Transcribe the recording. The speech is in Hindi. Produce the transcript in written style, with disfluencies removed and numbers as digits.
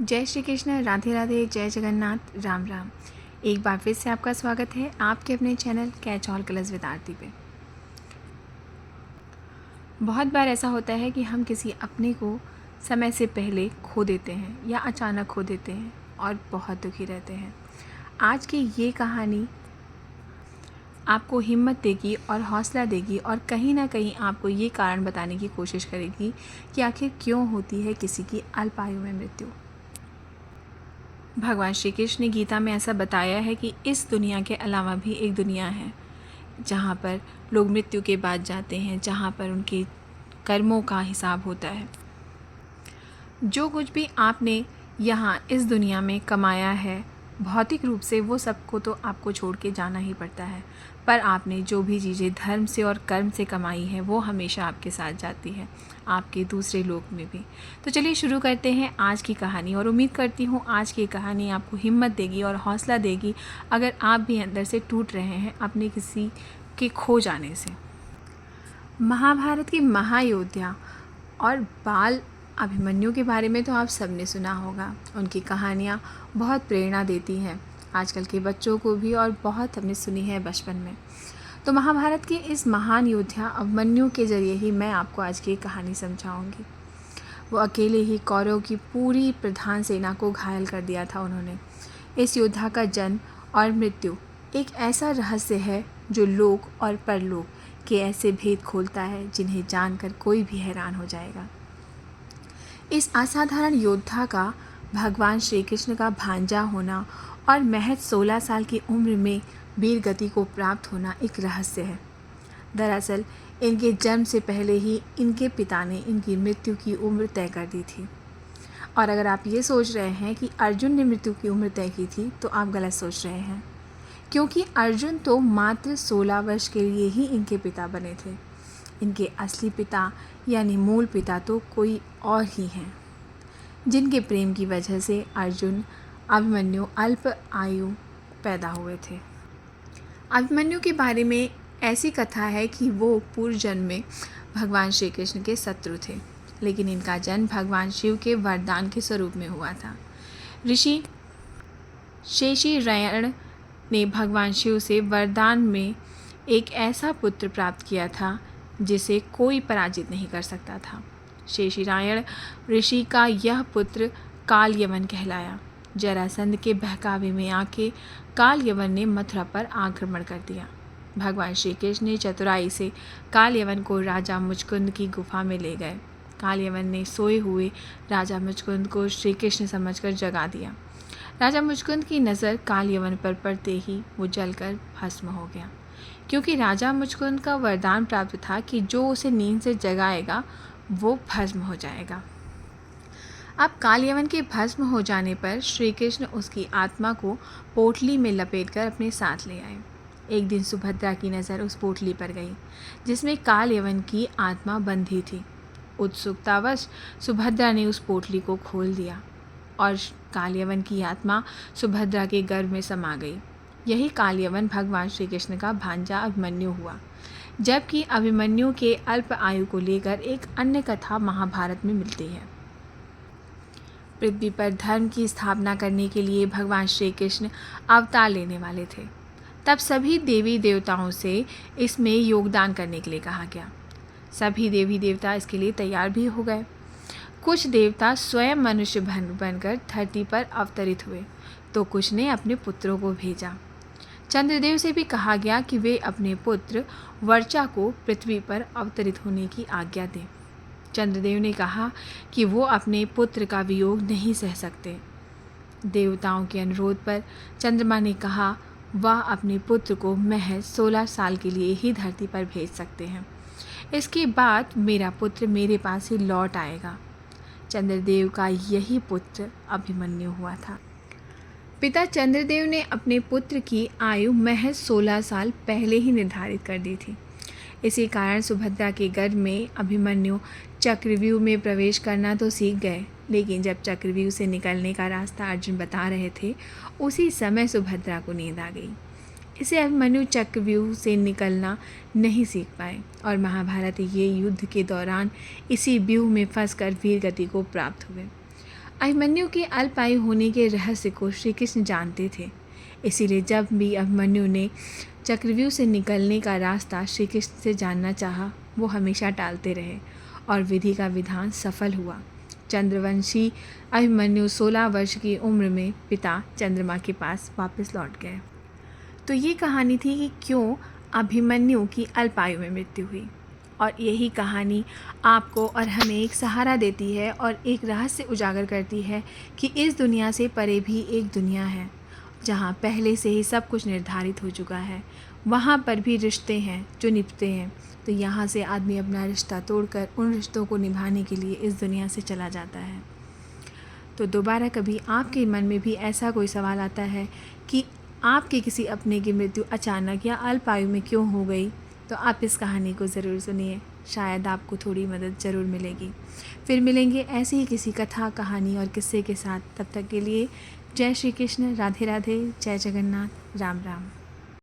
जय श्री कृष्ण, राधे राधे, जय जगन्नाथ, राम राम। एक बार फिर से आपका स्वागत है आपके अपने channel catch all colours with Aarti पे। बहुत बार ऐसा होता है कि हम किसी अपने को समय से पहले खो देते हैं या अचानक खो देते हैं और बहुत दुखी रहते हैं। आज की ये कहानी आपको हिम्मत देगी और हौसला देगी और कहीं ना कहीं आपको ये कारण बताने की कोशिश करेगी कि आखिर क्यों होती है किसी की अल्प आयु में मृत्यु। भगवान श्री कृष्ण ने गीता में ऐसा बताया है कि इस दुनिया के अलावा भी एक दुनिया है जहाँ पर लोग मृत्यु के बाद जाते हैं, जहाँ पर उनके कर्मों का हिसाब होता है। जो कुछ भी आपने यहाँ इस दुनिया में कमाया है भौतिक रूप से, वो सबको तो आपको छोड़ के जाना ही पड़ता है, पर आपने जो भी चीज़ें धर्म से और कर्म से कमाई है वो हमेशा आपके साथ जाती है, आपके दूसरे लोक में भी। तो चलिए शुरू करते हैं आज की कहानी और उम्मीद करती हूँ आज की कहानी आपको हिम्मत देगी और हौसला देगी अगर आप भी अंदर से टूट रहे हैं अपने किसी के खो जाने से। महाभारत की महायोद्धा और बाल अभिमन्यु के बारे में तो आप सबने सुना होगा। उनकी कहानियाँ बहुत प्रेरणा देती हैं आजकल के बच्चों को भी, और बहुत हमने सुनी है बचपन में। तो महाभारत के इस महान योद्धा अभिमन्यु के जरिए ही मैं आपको आज की कहानी समझाऊंगी। वो अकेले ही कौरव की पूरी प्रधान सेना को घायल कर दिया था उन्होंने। इस योद्धा का जन्म और मृत्यु एक ऐसा रहस्य है जो लोक और परलोक के ऐसे भेद खोलता है जिन्हें जानकर कोई भी हैरान हो जाएगा। इस असाधारण योद्धा का भगवान श्री कृष्ण का भांजा होना और महज 16 साल की उम्र में वीर गति को प्राप्त होना एक रहस्य है। दरअसल इनके जन्म से पहले ही इनके पिता ने इनकी मृत्यु की उम्र तय कर दी थी। और अगर आप ये सोच रहे हैं कि अर्जुन ने मृत्यु की उम्र तय की थी तो आप गलत सोच रहे हैं, क्योंकि अर्जुन तो मात्र 16 वर्ष के लिए ही इनके पिता बने थे। इनके असली पिता यानी मूल पिता तो कोई और ही हैं, जिनके प्रेम की वजह से अर्जुन अभिमन्यु अल्प आयु पैदा हुए थे। अभिमन्यु के बारे में ऐसी कथा है कि वो पूर्व जन्म में भगवान श्री कृष्ण के शत्रु थे, लेकिन इनका जन्म भगवान शिव के वरदान के स्वरूप में हुआ था। ऋषि शेषी रायण ने भगवान शिव से वरदान में एक ऐसा पुत्र प्राप्त किया था जिसे कोई पराजित नहीं कर सकता था। शेषीरायण ऋषि का यह पुत्र काल यवन कहलाया। जरासंध के बहकावे में आके काल यवन ने मथुरा पर आक्रमण कर दिया। भगवान श्री कृष्ण ने चतुराई से काल यवन को राजा मुचकुंद की गुफा में ले गए। काल यवन ने सोए हुए राजा मुचकुंद को श्री कृष्ण समझकर जगा दिया। राजा मुचकुंद की नज़र काल यवन पर पड़ते ही वो जलकर भस्म हो गया, क्योंकि राजा मुचकुंद का वरदान प्राप्त था कि जो उसे नींद से जगाएगा वो भस्म हो जाएगा। अब काल यवन के भस्म हो जाने पर श्री कृष्ण उसकी आत्मा को पोटली में लपेटकर अपने साथ ले आए। एक दिन सुभद्रा की नज़र उस पोटली पर गई जिसमें काल यवन की आत्मा बंधी थी। उत्सुकतावश सुभद्रा ने उस पोटली को खोल दिया और काल यवन की आत्मा सुभद्रा के गर्भ में समा गई। यही काल यवन भगवान श्री कृष्ण का भांजा अभिमन्यु हुआ। जबकि अभिमन्यु के अल्प आयु को लेकर एक अन्य कथा महाभारत में मिलती है। पृथ्वी पर धर्म की स्थापना करने के लिए भगवान श्री कृष्ण अवतार लेने वाले थे। तब सभी देवी देवताओं से इसमें योगदान करने के लिए कहा गया। सभी देवी देवता इसके लिए तैयार भी हो गए। कुछ देवता स्वयं मनुष्य बनकर धरती पर अवतरित हुए तो कुछ ने अपने पुत्रों को भेजा। चंद्रदेव से भी कहा गया कि वे अपने पुत्र वर्चा को पृथ्वी पर अवतरित होने की आज्ञा दें। चंद्रदेव ने कहा कि वो अपने पुत्र का वियोग नहीं सह सकते। देवताओं के अनुरोध पर चंद्रमा ने कहा वह अपने पुत्र को महज 16 साल के लिए ही धरती पर भेज सकते हैं। इसके बाद मेरा पुत्र मेरे पास ही लौट आएगा। चंद्रदेव का यही पुत्र अभिमन्यु हुआ था। पिता चंद्रदेव ने अपने पुत्र की आयु महज 16 साल पहले ही निर्धारित कर दी थी। इसी कारण सुभद्रा के गर्भ में अभिमन्यु चक्रव्यूह में प्रवेश करना तो सीख गए, लेकिन जब चक्रव्यूह से निकलने का रास्ता अर्जुन बता रहे थे उसी समय सुभद्रा को नींद आ गई। इसे अभिमन्यु चक्रव्यूह से निकलना नहीं सीख पाए और महाभारत ये युद्ध के दौरान इसी व्यूह में फंसकर वीर गति को प्राप्त हुए। अभिमन्यु के अल्पायु होने के रहस्य को श्री कृष्ण जानते थे, इसीलिए जब भी अभिमन्यु ने चक्रव्यूह से निकलने का रास्ता श्री कृष्ण से जानना चाहा, वो हमेशा टालते रहे और विधि का विधान सफल हुआ। चंद्रवंशी अभिमन्यु 16 वर्ष की उम्र में पिता चंद्रमा के पास वापस लौट गए। तो ये कहानी थी कि क्यों अभिमन्यु की अल्पायु में मृत्यु हुई, और यही कहानी आपको और हमें एक सहारा देती है और एक रहस्य उजागर करती है कि इस दुनिया से परे भी एक दुनिया है जहाँ पहले से ही सब कुछ निर्धारित हो चुका है। वहाँ पर भी रिश्ते हैं जो निभते हैं, तो यहाँ से आदमी अपना रिश्ता तोड़कर उन रिश्तों को निभाने के लिए इस दुनिया से चला जाता है। तो दोबारा कभी आपके मन में भी ऐसा कोई सवाल आता है कि आपके किसी अपने की मृत्यु अचानक या अल्पायु में क्यों हो गई, तो आप इस कहानी को ज़रूर सुनिए, शायद आपको थोड़ी मदद ज़रूर मिलेगी। फिर मिलेंगे ऐसी ही किसी कथा, कहानी और किस्से के साथ। तब तक के लिए जय श्री कृष्ण, राधे राधे, जय जगन्नाथ, राम राम।